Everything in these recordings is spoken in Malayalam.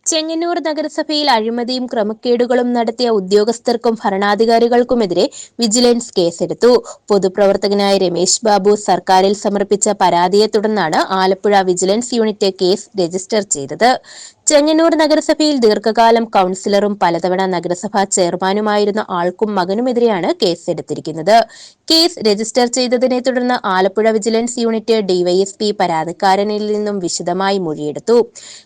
ചെങ്ങന്നൂർ നഗരസഭയിൽ അഴിമതിയും ക്രമക്കേടുകളും നടത്തിയ ഉദ്യോഗസ്ഥർക്കും ഭരണാധികാരികൾക്കുമെതിരെ വിജിലൻസ് കേസെടുത്തു. പൊതുപ്രവർത്തകനായ രമേശ് ബാബു സർക്കാരിൽ സമർപ്പിച്ച പരാതിയെ തുടർന്നാണ് Alappuzha vigilance unit case register ചെയ്തത്. ചെങ്ങന്നൂർ നഗരസഭയിൽ ദീർഘകാലം കൌൺസിലറും പലതവണ നഗരസഭാ ചെയർമാനുമായിരുന്ന ആൾക്കും മകനുമെതിരെയാണ് കേസെടുത്തിരിക്കുന്നത്. കേസ് രജിസ്റ്റർ ചെയ്തതിനെ തുടർന്ന് ആലപ്പുഴ വിജിലൻസ് യൂണിറ്റ് ഡിവൈഎസ്പി പരാതിക്കാരനിൽ നിന്നും വിശദമായി മൊഴിയെടുത്തു.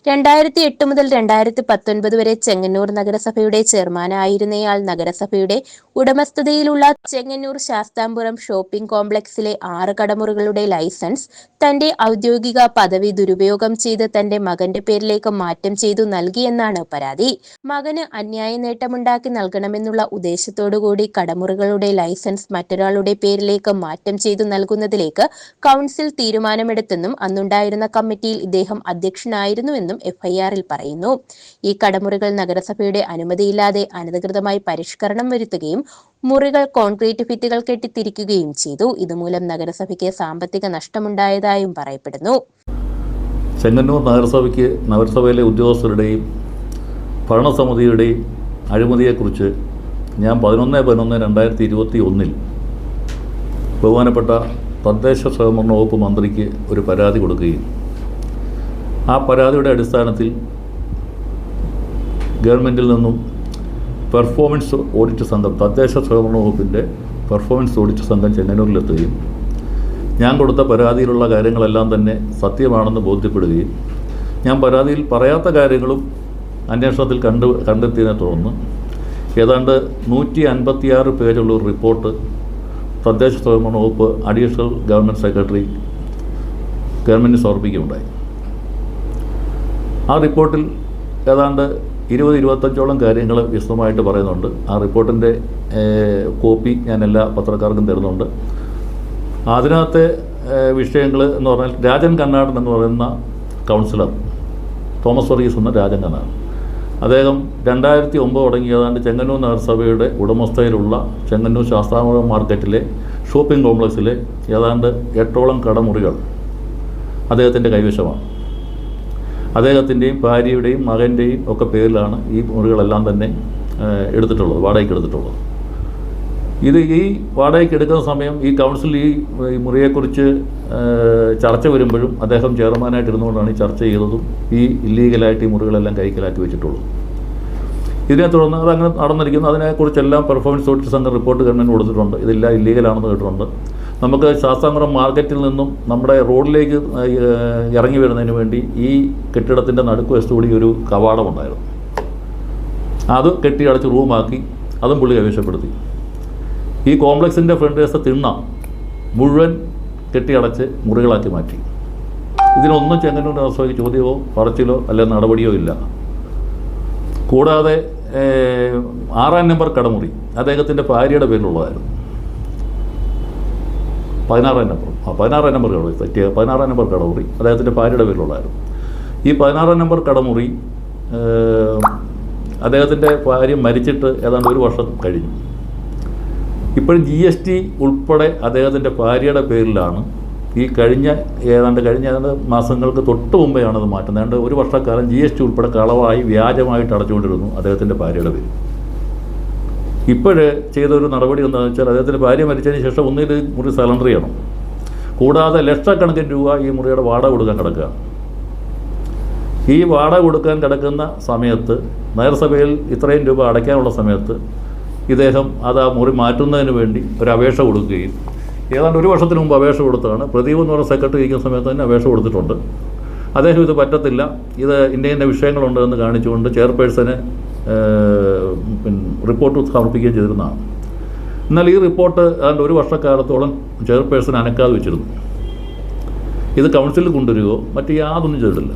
2008 മുതൽ 2019 വരെ ചെങ്ങന്നൂർ നഗരസഭയുടെ ചെയർമാനായിരുന്നയാൾ നഗരസഭയുടെ ഉടമസ്ഥതയിലുള്ള ചെങ്ങന്നൂർ ശാസ്താംപുരം ഷോപ്പിംഗ് കോംപ്ലക്സിലെ 6 കടമുറികളുടെ ലൈസൻസ് തന്റെ ഔദ്യോഗിക പദവി ദുരുപയോഗം ചെയ്ത് തന്റെ മകന്റെ പേരിലേക്ക് മാറ്റം ചെയ്തു നൽകിയെന്നാണ് പരാതി. മകന് അന്യായ നേട്ടമുണ്ടാക്കി നൽകണമെന്നുള്ള ഉദ്ദേശത്തോടുകൂടി കടമുറികളുടെ ലൈസൻസ് മറ്റൊരാളുടെ പേരിലേക്ക് മാറ്റം ചെയ്തു നൽകുന്നതിലേക്ക് കൌൺസിൽ തീരുമാനമെടുത്തെന്നും അന്നുണ്ടായിരുന്ന കമ്മിറ്റിയിൽ ഇദ്ദേഹം അധ്യക്ഷനായിരുന്നുവെന്നും എഫ്ഐആറിൽ പറയുന്നു. ഈ കടമുറികൾ നഗരസഭയുടെ അനുമതിയില്ലാതെ അനധികൃതമായി പരിഷ്കരണം വരുത്തുകയും മുറികൾ കോൺക്രീറ്റ് ഭിത്തികൾ കെട്ടിത്തിരിക്കുകയും ചെയ്തു. ഇതുമൂലം നഗരസഭയ്ക്ക് സാമ്പത്തിക നഷ്ടമുണ്ടായതായും പറയപ്പെടുന്നു. ചെങ്ങന്നൂർ നഗരസഭയിലെ ഉദ്യോഗസ്ഥരുടെയും ഭരണസമിതിയുടെയും അഴിമതിയെക്കുറിച്ച് ഞാൻ 11/11/2021 ബഹുമാനപ്പെട്ട തദ്ദേശ സ്വയംഭരണ വകുപ്പ് മന്ത്രിക്ക് ഒരു പരാതി കൊടുക്കുകയും ആ പരാതിയുടെ അടിസ്ഥാനത്തിൽ ഗവൺമെൻറ്റിൽ നിന്നും പെർഫോമൻസ് ഓഡിറ്റ് സംഘം, തദ്ദേശ സ്വയംഭരണ വകുപ്പിൻ്റെ പെർഫോമൻസ് ഓഡിറ്റ് സംഘം ചെങ്ങന്നൂരിലെത്തുകയും ഞാൻ കൊടുത്ത പരാതിയിലുള്ള കാര്യങ്ങളെല്ലാം തന്നെ സത്യമാണെന്ന് ബോധ്യപ്പെടുകയും ഞാൻ പരാതിയിൽ പറയാത്ത കാര്യങ്ങളും അന്വേഷണത്തിൽ കണ്ടെത്തിയതിനെ തുടർന്ന് ഏതാണ്ട് 156 പേജുള്ള ഒരു റിപ്പോർട്ട് തദ്ദേശ സ്വയംഭരണ വകുപ്പ് അഡീഷണൽ ഗവൺമെൻറ് സെക്രട്ടറി ഗവൺമെൻറ്റിന് സമർപ്പിക്കുകയുണ്ടായി. ആ റിപ്പോർട്ടിൽ ഏതാണ്ട് 20-25ഓളം കാര്യങ്ങൾ വിശദമായിട്ട് പറയുന്നുണ്ട്. ആ റിപ്പോർട്ടിൻ്റെ കോപ്പി ഞാൻ എല്ലാ പത്രക്കാർക്കും തരുന്നുണ്ട്. അതിനകത്തെ വിഷയങ്ങൾ എന്ന് പറഞ്ഞാൽ രാജൻ കണ്ണാടൻ എന്ന് പറയുന്ന കൗൺസിലർ, തോമസ് വർഗീസ് എന്ന രാജൻ കണ്ണാടൻ, അദ്ദേഹം 2009 തുടങ്ങി ഏതാണ്ട് ചെങ്ങന്നൂർ നഗരസഭയുടെ ഉടമസ്ഥയിലുള്ള ചെങ്ങന്നൂർ ശാസ്താംപുരം മാർക്കറ്റിലെ ഷോപ്പിംഗ് കോംപ്ലക്സിലെ ഏതാണ്ട് 8ഓളം കടമുറികൾ അദ്ദേഹത്തിൻ്റെ കൈവശമാണ്. അദ്ദേഹത്തിൻ്റെയും ഭാര്യയുടെയും മകൻ്റെയും ഒക്കെ പേരിലാണ് ഈ മുറികളെല്ലാം തന്നെ എടുത്തിട്ടുള്ളത്, വാടകയ്ക്ക് എടുത്തിട്ടുള്ളത്. ഈ വാടകയ്ക്ക് എടുക്കുന്ന സമയം ഈ കൗൺസിൽ ഈ മുറിയെക്കുറിച്ച് ചർച്ച വരുമ്പോഴും അദ്ദേഹം ചെയർമാനായിട്ട് ഇരുന്നുകൊണ്ടാണ് ഈ ചർച്ച ചെയ്തതും ഈ ഇല്ലീഗലായിട്ട് ഈ മുറികളെല്ലാം കൈക്കലാക്കി വെച്ചിട്ടുള്ളൂ. ഇതിനെ തുടർന്ന് അതങ്ങനെ നടന്നിരിക്കുന്നു. അതിനെക്കുറിച്ചെല്ലാം പെർഫോമൻസ് ഓഡിറ്റ് സംഘം റിപ്പോർട്ട് ഗവൺമെൻറ് കൊടുത്തിട്ടുണ്ട്. ഇതെല്ലാം ഇല്ലീഗലാണെന്ന് കേട്ടിട്ടുണ്ട്. നമുക്ക് ശാസ്താംപുരം മാർക്കറ്റിൽ നിന്നും നമ്മുടെ റോഡിലേക്ക് ഇറങ്ങി വരുന്നതിന് വേണ്ടി ഈ കെട്ടിടത്തിൻ്റെ നടുക്കുവശത്തുകൂടി ഒരു കവാടമുണ്ടായിരുന്നു. അത് കെട്ടിയടച്ച് റൂമാക്കി അതും പുള്ളി കൈവശപ്പെടുത്തി. ഈ കോംപ്ലക്സിൻ്റെ ഫ്രണ്ട് വശത്തെ തിണ്ണ മുഴുവൻ കെട്ടിയടച്ച് മുറികളാക്കി മാറ്റി. ഇതിനൊന്നും ചെങ്ങന്നൂർ നഗരസഭയ്ക്ക് ചോദ്യമോ പറച്ചിലോ അല്ലെങ്കിൽ നടപടിയോ ഇല്ല. കൂടാതെ 6-ാം നമ്പർ കടമുറി അദ്ദേഹത്തിൻ്റെ ഭാര്യയുടെ പേരിലുള്ളതായിരുന്നു. 16-ാം നമ്പർ കടമുറി തെറ്റിയ 16-ാം നമ്പർ കടമുറി അദ്ദേഹത്തിൻ്റെ ഭാര്യയുടെ പേരിലുള്ളതായിരുന്നു. ഈ 16-ാം നമ്പർ കടമുറി അദ്ദേഹത്തിൻ്റെ ഭാര്യ മരിച്ചിട്ട് ഏതാണ്ട് 1 വർഷം കഴിഞ്ഞു. ഇപ്പോഴും GST ഉൾപ്പെടെ അദ്ദേഹത്തിൻ്റെ ഭാര്യയുടെ പേരിലാണ് ഈ കഴിഞ്ഞ മാസങ്ങൾക്ക് തൊട്ട് മുമ്പെയാണ് അത് മാറ്റുന്നത്. ഏതാണ്ട് 1 വർഷക്കാലം GST ഉൾപ്പെടെ കളവായി വ്യാജമായിട്ട് അടച്ചുകൊണ്ടിരുന്നു അദ്ദേഹത്തിൻ്റെ ഭാര്യയുടെ പേര്. ഇപ്പോഴ് ചെയ്തൊരു നടപടി എന്താണെന്ന് വെച്ചാൽ അദ്ദേഹത്തിൻ്റെ ഭാര്യ മരിച്ചതിന് ശേഷം ഒന്നിൽ മുറി സറണ്ടർ ചെയ്യണം. കൂടാതെ ലക്ഷക്കണക്കിന് രൂപ ഈ മുറിയുടെ വാടക കൊടുക്കാൻ കിടക്കുകയാണ്. ഈ വാടക കൊടുക്കാൻ കിടക്കുന്ന സമയത്ത് നഗരസഭയിൽ ഇത്രയും രൂപ അടയ്ക്കാനുള്ള സമയത്ത് ഇദ്ദേഹം അത് ആ മുറി മാറ്റുന്നതിന് വേണ്ടി ഒരു അപേക്ഷ കൊടുക്കുകയും ഏതാണ്ട് 1 വർഷത്തിന് മുമ്പ് അപേക്ഷ കൊടുത്തതാണ്. പ്രദീപ് എന്ന് പറഞ്ഞ സെക്രട്ടറി ഇരിക്കുന്ന സമയത്ത് തന്നെ അപേക്ഷ കൊടുത്തിട്ടുണ്ട്. അദ്ദേഹം ഇത് പറ്റത്തില്ല, ഇത് ഇന്ന വിഷയങ്ങളുണ്ട് എന്ന് കാണിച്ചുകൊണ്ട് ചെയർപേഴ്സന് റിപ്പോർട്ട് സമർപ്പിക്കുകയും ചെയ്തിരുന്നതാണ്. എന്നാൽ ഈ റിപ്പോർട്ട് ഏതാണ്ട് 1 വർഷക്കാലത്തോളം ചെയർപേഴ്സൺ അനക്കാതെ വെച്ചിരുന്നു. ഇത് കൗൺസിലിൽ കൊണ്ടുവരികയോ മറ്റ് യാതൊന്നും ചെയ്തിട്ടില്ല.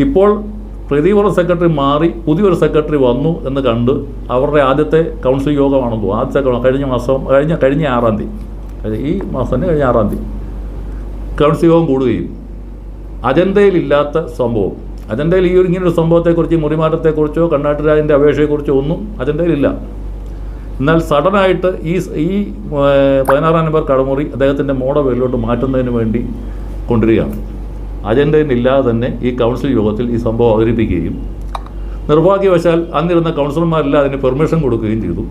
ഇപ്പോൾ പ്രദീപ് സെക്രട്ടറി മാറി പുതിയൊരു സെക്രട്ടറി വന്നു എന്ന് കണ്ട് അവരുടെ ആദ്യത്തെ കൗൺസിൽ യോഗമാണെന്നോ കഴിഞ്ഞ 6-ാം തീയതി ഈ മാസം തന്നെ കഴിഞ്ഞ 6-ാം തീയതി കൗൺസിൽ യോഗം കൂടുകയും അജണ്ടയിലില്ലാത്ത സംഭവം, അജണ്ടയിൽ ഇങ്ങനൊരു സംഭവത്തെക്കുറിച്ച് മുറിമാറ്റത്തെക്കുറിച്ചോ കണ്ണാട്ടുരാജൻ്റെ അപേക്ഷയെക്കുറിച്ചോ ഒന്നും അജണ്ടയിലില്ല. എന്നാൽ സഡനായിട്ട് ഈ 16-ാം നമ്പർ കടമുറി അദ്ദേഹത്തിൻ്റെ മോടെ പേരിലോട്ട് മാറ്റുന്നതിന് വേണ്ടി കൊണ്ടുവരികയാണ്. അജണ്ടയിലില്ലാതെ തന്നെ ഈ കൗൺസിൽ യോഗത്തിൽ ഈ സംഭവം അവതരിപ്പിക്കുകയും നിർഭാഗ്യവശാൽ അന്നിരുന്ന കൗൺസിലർമാരെല്ലാം അതിന് പെർമിഷൻ കൊടുക്കുകയും ചെയ്തു,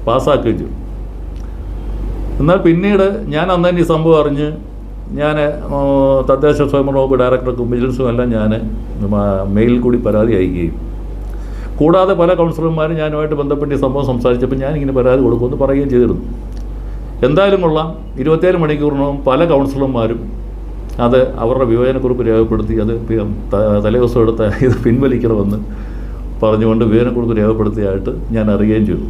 പാസ്സാക്കുകയും ചെയ്തു. എന്നാൽ പിന്നീട് ഞാൻ അന്ന് തന്നെ ഈ സംഭവം അറിഞ്ഞ് ഞാൻ തദ്ദേശ സ്വയംഭരണ വകുപ്പ് ഡയറക്ടർക്കും വിജിലൻസും എല്ലാം ഞാൻ മെയിലിൽ കൂടി പരാതി അയക്കുകയും കൂടാതെ പല കൗൺസിലർമാരും ഞാനുമായിട്ട് ബന്ധപ്പെട്ട് ഈ സംഭവം സംസാരിച്ചപ്പോൾ ഞാനിങ്ങനെ പരാതി കൊടുക്കുമെന്ന് പറയുകയും ചെയ്തിരുന്നു. എന്തായാലും കൊള്ളാം, 27 മണിക്കൂറിനകം പല കൗൺസിലർമാരും അത് അവരുടെ വിവേചനക്കുറിപ്പ് രേഖപ്പെടുത്തി അത് തലേദിവസം എടുത്ത് ഇത് പിൻവലിക്കണമെന്ന് പറഞ്ഞുകൊണ്ട് വിവേചനക്കുറിപ്പ് രേഖപ്പെടുത്തിയായിട്ട് ഞാൻ അറിയുകയും ചെയ്തു.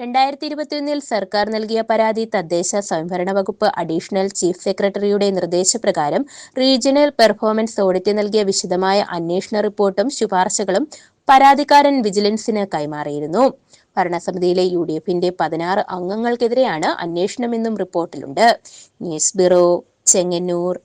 2021 സർക്കാർ നൽകിയ പരാതി തദ്ദേശ സ്വയംഭരണ വകുപ്പ് അഡീഷണൽ ചീഫ് സെക്രട്ടറിയുടെ നിർദ്ദേശപ്രകാരം റീജിയണൽ പെർഫോമൻസ് ഓഡിറ്റ് നൽകിയ വിശദമായ അന്വേഷണ റിപ്പോർട്ടും ശുപാർശകളും പരാതിക്കാരൻ വിജിലൻസിന് കൈമാറിയിരുന്നു. ഭരണസമിതിയിലെ UDFന്റെ 16 അംഗങ്ങൾക്കെതിരെയാണ് അന്വേഷണമെന്നും റിപ്പോർട്ടിലുണ്ട്. News bureau, Chengannur.